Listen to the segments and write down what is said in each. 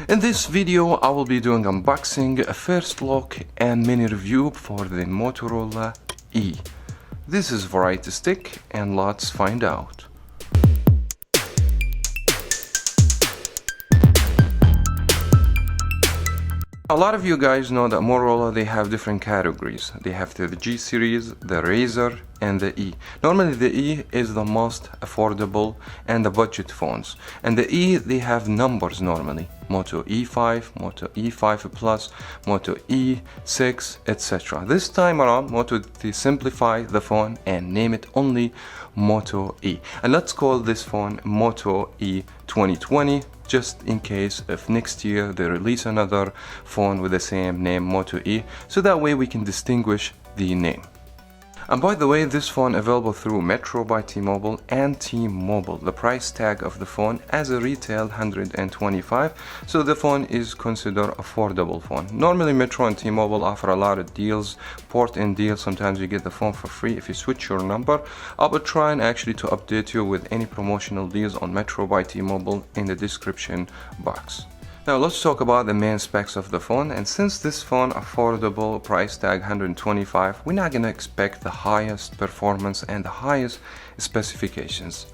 In this video I will be doing unboxing, a first look and mini review for the Motorola E. This is Variety Stick and let's find out. A lot of you guys know that Motorola, they have different categories. They have the G series, the Razr, and the E. Normally the E is the most affordable and the budget phones. And the E, they have numbers normally. Moto E5, Moto E5 Plus, Moto E6, etc. This time around, Moto, they simplify the phone and name it only Moto E. And let's call this phone Moto E 2020, just in case if next year they release another phone with the same name, Moto E, so that way we can distinguish the name. And by the way, this phone available through Metro by T-Mobile and T-Mobile. The price tag of the phone as a retail $125, so the phone is considered affordable phone. Normally Metro and T-Mobile offer a lot of deals, port-in deals. Sometimes you get the phone for free if you switch your number. I will try and actually to update you with any promotional deals on Metro by T-Mobile in the description box. Now let's talk about the main specs of the phone, and since this phone affordable, price tag $125, we're not gonna expect the highest performance and the highest specifications.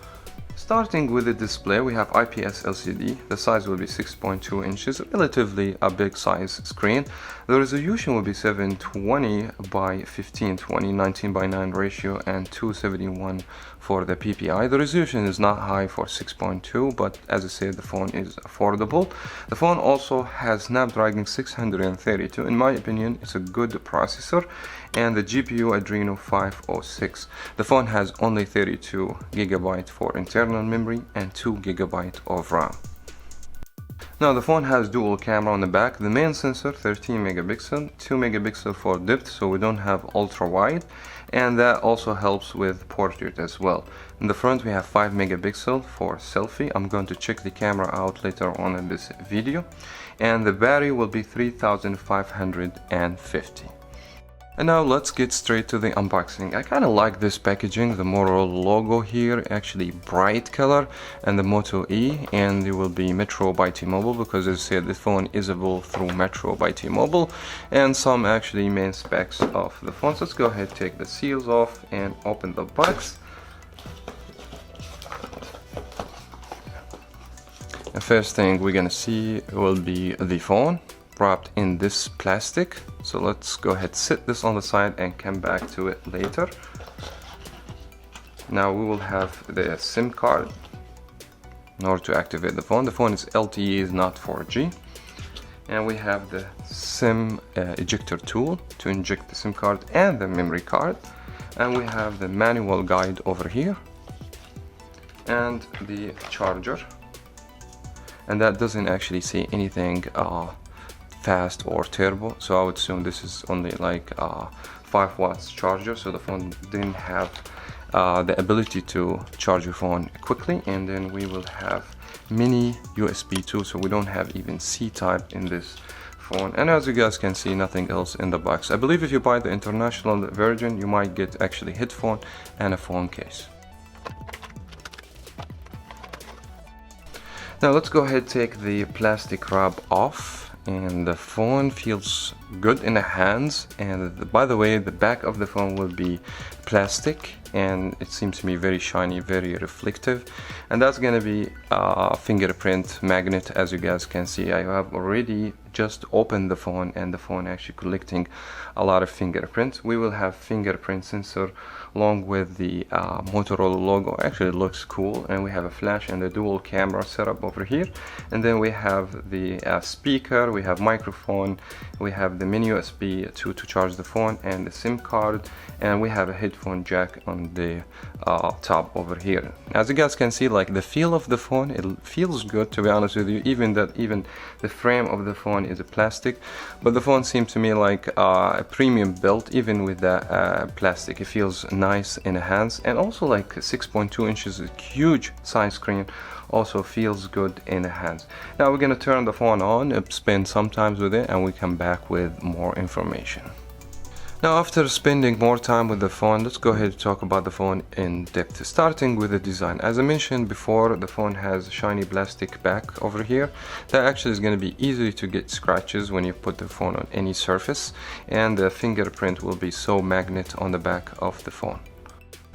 Starting with the display, we have IPS LCD. The size will be 6.2 inches, relatively a big size screen. The resolution will be 720 by 1520, 19 by 9 ratio, and 271 for the PPI. The resolution is not high for 6.2, but as I said, the phone is affordable. The phone also has Snapdragon 632. In my opinion, it's a good processor, and the GPU Adreno 506. The phone has only 32 GB for internal memory and 2 GB of RAM. Now the phone has dual camera on the back. The main sensor 13 megapixel, 2 megapixel for depth, so we don't have ultra wide, and that also helps with portrait as well. In the front we have 5 megapixel for selfie. I'm going to check the camera out later on in this video, and the battery will be 3550. And now let's get straight to the unboxing. I kind of like this packaging, the Motorola logo here, actually bright color, and the Moto E, and it will be Metro by T-Mobile, because as I said, the phone is available through Metro by T-Mobile, and some actually main specs of the phone. So let's go ahead, take the seals off and open the box. The first thing we're gonna see will be the phone wrapped in this plastic. So let's go ahead, set this on the side and come back to it later. Now we will have the SIM card in order to activate the phone. The phone is LTE, is not 4G. And we have the SIM ejector tool to inject the SIM card and the memory card. And we have the manual guide over here and the charger. And that doesn't actually say anything fast or turbo, so I would assume this is only like 5 watts charger, so the phone didn't have the ability to charge your phone quickly. And then we will have mini USB 2, so we don't have even C-type in this phone. And as you guys can see, nothing else in the box. I believe if you buy the international version, you might get actually headphone and a phone case. Now let's go ahead, take the plastic wrap off, and the phone feels good in the hands. And by the way, the back of the phone will be plastic, and it seems to me very shiny, very reflective, and that's gonna be a fingerprint magnet. As you guys can see, I have already just opened the phone, and the phone actually collecting a lot of fingerprints. We will have fingerprint sensor along with the Motorola logo. Actually, it looks cool, and we have a flash and a dual camera setup over here. And then we have the speaker, we have microphone, we have the mini USB to charge the phone, and the SIM card, and we have a headphone jack on the top over here. As you guys can see, like the feel of the phone, it feels good, to be honest with you. Even the frame of the phone is a plastic, but the phone seems to me like a premium built, even with the plastic. It feels nice in the hands, and also like 6.2 inches, a huge size screen, also feels good in the hands. Now we're gonna turn the phone on, spend some time with it, and we come back with more information. Now, after spending more time with the phone, let's go ahead and talk about the phone in depth, starting with the design. As I mentioned before, the phone has shiny plastic back over here. That actually is going to be easy to get scratches when you put the phone on any surface, and the fingerprint will be so magnet on the back of the phone.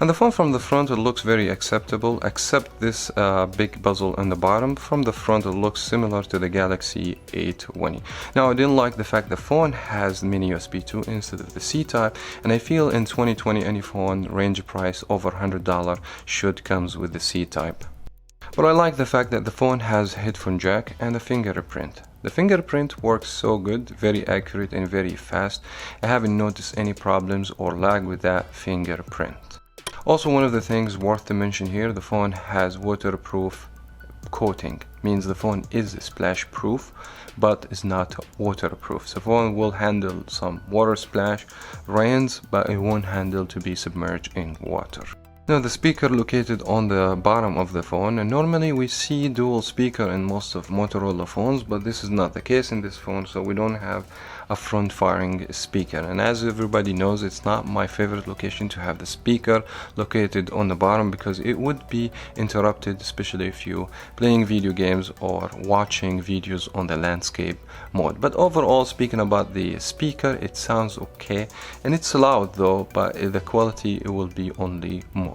And the phone from the front, it looks very acceptable, except this big bezel on the bottom. From the front, it looks similar to the Galaxy A20. Now, I didn't like the fact the phone has mini USB 2 instead of the C-Type, and I feel in 2020 any phone range price over $100 should comes with the C-Type. But I like the fact that the phone has headphone jack and a fingerprint. The fingerprint works so good, very accurate and very fast. I haven't noticed any problems or lag with that fingerprint. Also, one of the things worth to mention here, the phone has waterproof coating, means the phone is splash proof but is not waterproof. So the phone will handle some water splash, rains, but it won't handle to be submerged in water. Now, the speaker located on the bottom of the phone, and normally we see dual speaker in most of Motorola phones, but this is not the case in this phone, so we don't have a front firing speaker. And as everybody knows, it's not my favorite location to have the speaker located on the bottom, because it would be interrupted, especially if you playing video games or watching videos on the landscape mode. But overall, speaking about the speaker, it sounds okay, and it's loud though, but the quality, it will be only mono.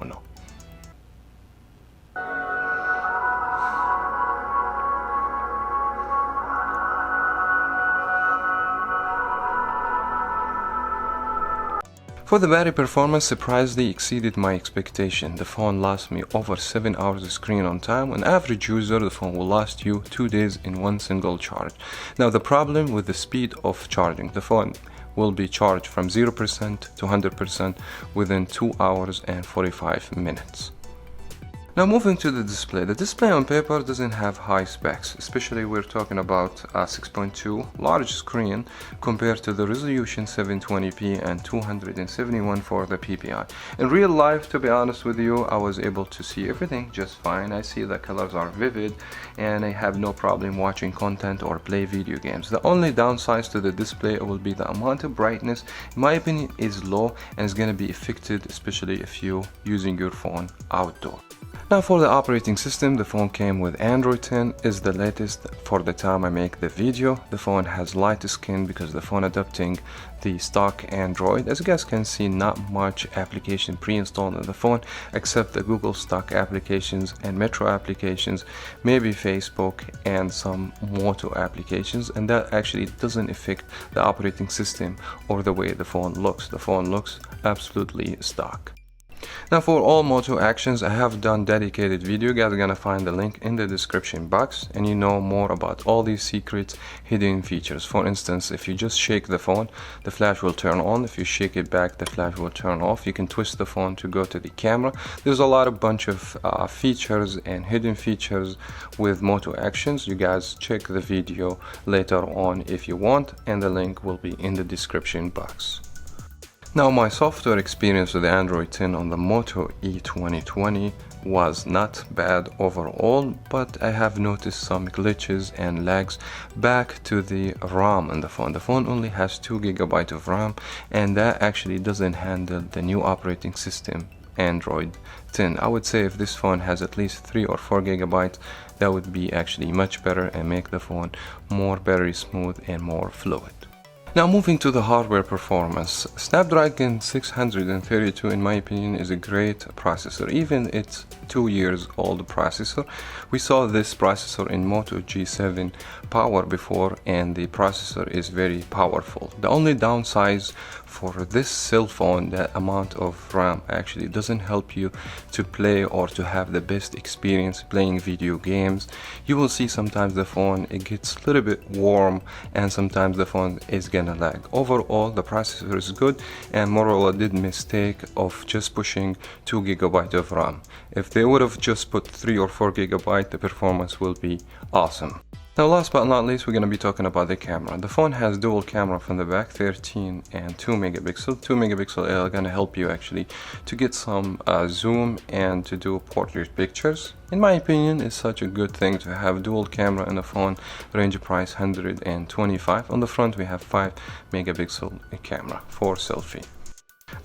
For the battery performance, surprisingly exceeded my expectation. The phone lasts me over 7 hours of screen on time. An average user, the phone will last you 2 days in one single charge. Now, the problem with the speed of charging, the phone will be charged from 0% to 100% within 2 hours and 45 minutes. Now, moving to the display. The display on paper doesn't have high specs, especially we're talking about a 6.2 large screen compared to the resolution 720p and 271 for the PPI. In real life, to be honest with you, I was able to see everything just fine. I see the colors are vivid and I have no problem watching content or play video games. The only downsides to the display will be the amount of brightness, in my opinion, is low and is going to be affected, especially if you're using your phone outdoor. Now, for the operating system, the phone came with Android 10, is the latest for the time I make the video. The phone has light skin because the phone adopting the stock Android. As you guys can see, not much application pre-installed on the phone except the Google stock applications and Metro applications, maybe Facebook and some Moto applications, and that actually doesn't affect the operating system or the way the phone looks. The phone looks absolutely stock. Now, for all Moto actions, I have done dedicated video. You guys are gonna find the link in the description box, and you know more about all these secrets, hidden features. For instance, if you just shake the phone, the flash will turn on. If you shake it back, the flash will turn off. You can twist the phone to go to the camera. There's a lot of bunch of features and hidden features with Moto actions. You guys check the video later on if you want, and the link will be in the description box. Now, my software experience with Android 10 on the Moto E2020 was not bad overall, but I have noticed some glitches and lags back to the RAM on the phone. The phone only has 2 GB of RAM, and that actually doesn't handle the new operating system Android 10. I would say if this phone has at least 3 or 4 GB, that would be actually much better and make the phone more battery smooth and more fluid. Now, moving to the hardware performance, Snapdragon 632 in my opinion is a great processor. Even it's 2 years old processor. We saw this processor in Moto G7 Power before, and the processor is very powerful. The only downside for this cell phone, that amount of RAM actually doesn't help you to play or to have the best experience playing video games. You will see sometimes the phone, it gets a little bit warm, and sometimes the phone is gonna lag. Overall, the processor is good, and Motorola did mistake of just pushing 2 GB of RAM. If they would have just put 3 or 4 GB, the performance will be awesome. Now last but not least, we're going to be talking about the camera. The phone has dual camera from the back, 13 and 2 megapixel. 2 megapixel are going to help you actually to get some zoom and to do portrait pictures. In my opinion, it's such a good thing to have dual camera in a phone, range price 125. On the front we have 5 megapixel camera for selfie.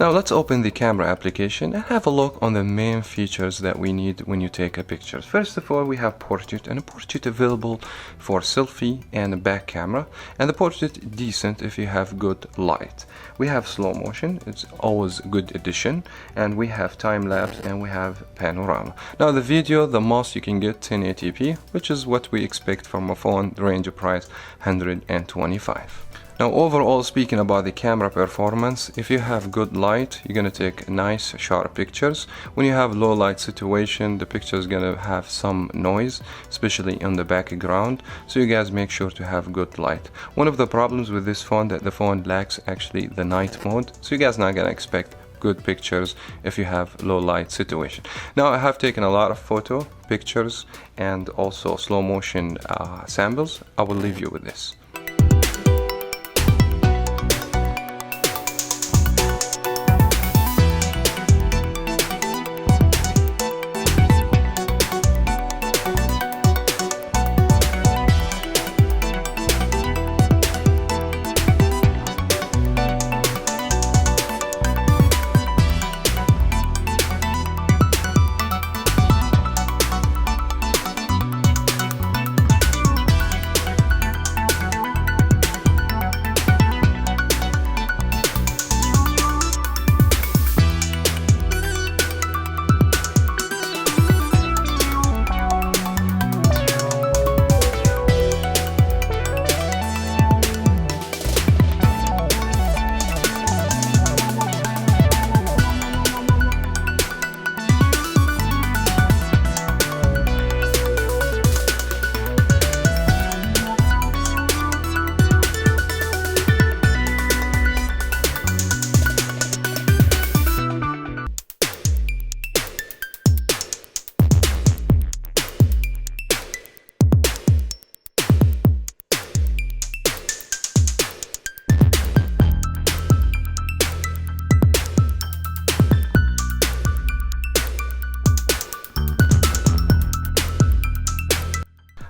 Now let's open the camera application and have a look on the main features that we need when you take a picture. First of all, we have portrait, and a portrait available for selfie and a back camera, and the portrait decent if you have good light. We have slow motion, it's always a good addition, and we have time lapse and we have panorama. Now the video, the most you can get 1080p, which is what we expect from a phone, range price 125. Now overall, speaking about the camera performance, if you have good light, you're gonna take nice sharp pictures. When you have low light situation, the picture is gonna have some noise, especially in the background, so you guys make sure to have good light. One of the problems with this phone that the phone lacks actually the night mode, so you guys not gonna expect good pictures if you have low light situation. Now I have taken a lot of photo pictures and also slow motion samples. I will leave you with this.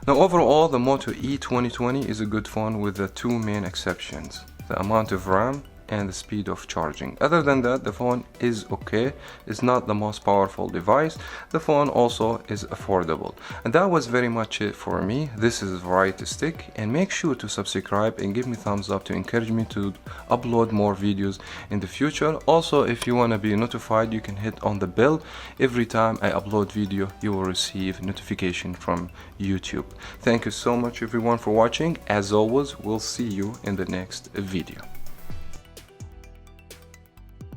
Now overall, the Moto E 2020 is a good phone with the two main exceptions: the amount of RAM and the speed of charging. Other than that, the phone is okay. It's not the most powerful device. The phone also is affordable. And that was very much it for me. This is Variety Stick, and make sure to subscribe and give me thumbs up to encourage me to upload more videos in the future. Also, if you want to be notified, you can hit on the bell. Every time I upload video, you will receive notification from YouTube. Thank you so much everyone for watching. As always, we'll see you in the next video.